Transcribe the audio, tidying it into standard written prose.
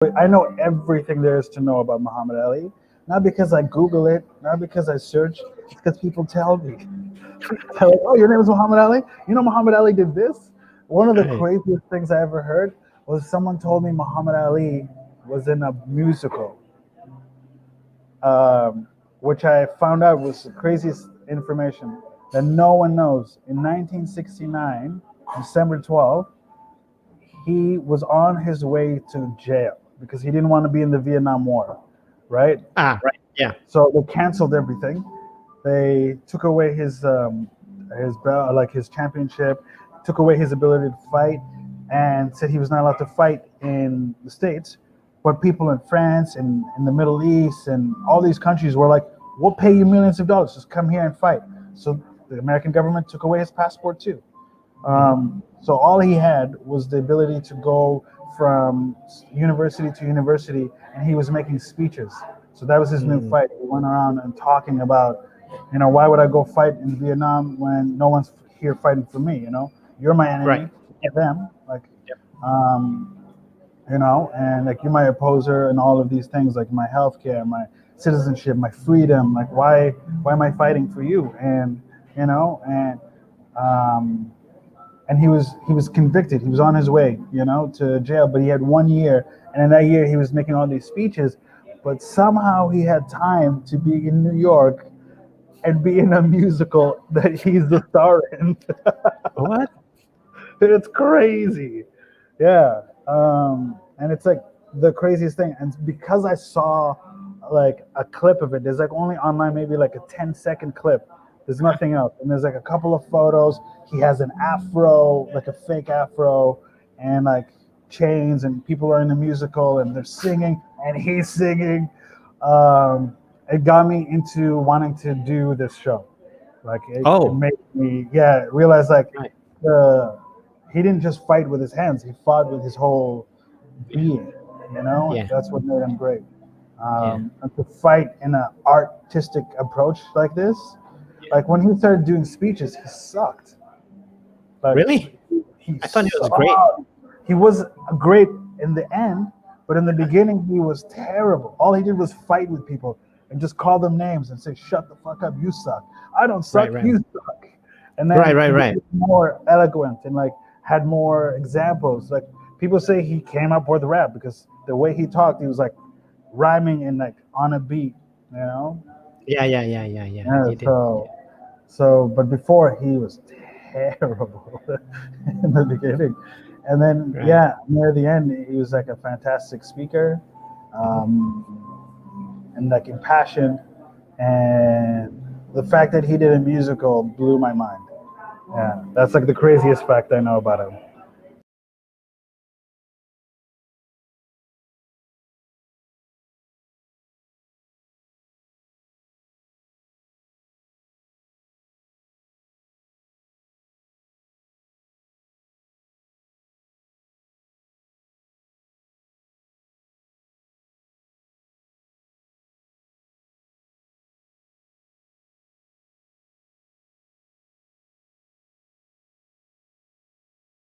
I know everything there is to know about Muhammad Ali. Not because I Google it, not because I search. It's because people tell me. They're like, "Oh, your name is Muhammad Ali. You know Muhammad Ali did this." One of the Right. craziest things I ever heard was someone told me Muhammad Ali was in a musical, um, which I found out was the craziest information that no one knows. In 1969, December 12th, he was on his way to jail because he didn't want to be in the Vietnam War, right? Ah, right. Yeah. So they canceled everything. They took away his belt, like his championship, took away his ability to fight, and said he was not allowed to fight in the states. But people in France and in the Middle East and all these countries were like, "We'll pay you millions of dollars. Just come here and fight." So the American government took away his passport too. Hmm. So all he had was the ability to go from university to university, and he was making speeches. So that was his new Mm. fight. He went around and talking about, why would I go fight in Vietnam when no one's here fighting for me? You're my Right. enemy, Yep. them. Like, Yep. um, and like you're my opposer and all of these things, like my healthcare, my citizenship, my freedom. Like, why am I fighting for you? And you know, and um, and he was convicted. He was on his way, to jail, but he had 1 year, and in that year he was making all these speeches. But somehow he had time to be in New York and be in a musical that he's the star in. What? It's crazy. Yeah. And it's like the craziest thing. And because I saw like a clip of it, there's like only online maybe like a 10-second clip. There's nothing else. And there's like a couple of photos. He has an afro, like a fake afro, and like chains, and people are in the musical and they're singing and he's singing. It got me into wanting to do this show. Like it Oh, made me, yeah, realize like right. the he didn't just fight with his hands; he fought with his whole Yeah. being. Yeah. That's what made him great. Yeah. And to fight in an artistic approach like this, Yeah. like when he started doing speeches, he sucked. Like Really? he I thought he was great. sucked. He was great in the end, but in the beginning he was terrible. All he did was fight with people and just call them names and say, "Shut the fuck up, you suck. I don't Right. suck, Right. you suck." And Right. then Right. he Right. was more eloquent and like had more examples. Like people say he came up with rap because the way he talked, he was like rhyming and like on a beat, you know? Yeah. Yeah. Yeah. Yeah. Yeah. Yeah, He did. Yeah. but before he was terrible in the beginning. And then, Right. yeah, near the end, he was like a fantastic speaker, Hmm. and like impassioned. And the fact that he did a musical blew my mind. Yeah, that's like the craziest fact I know about him.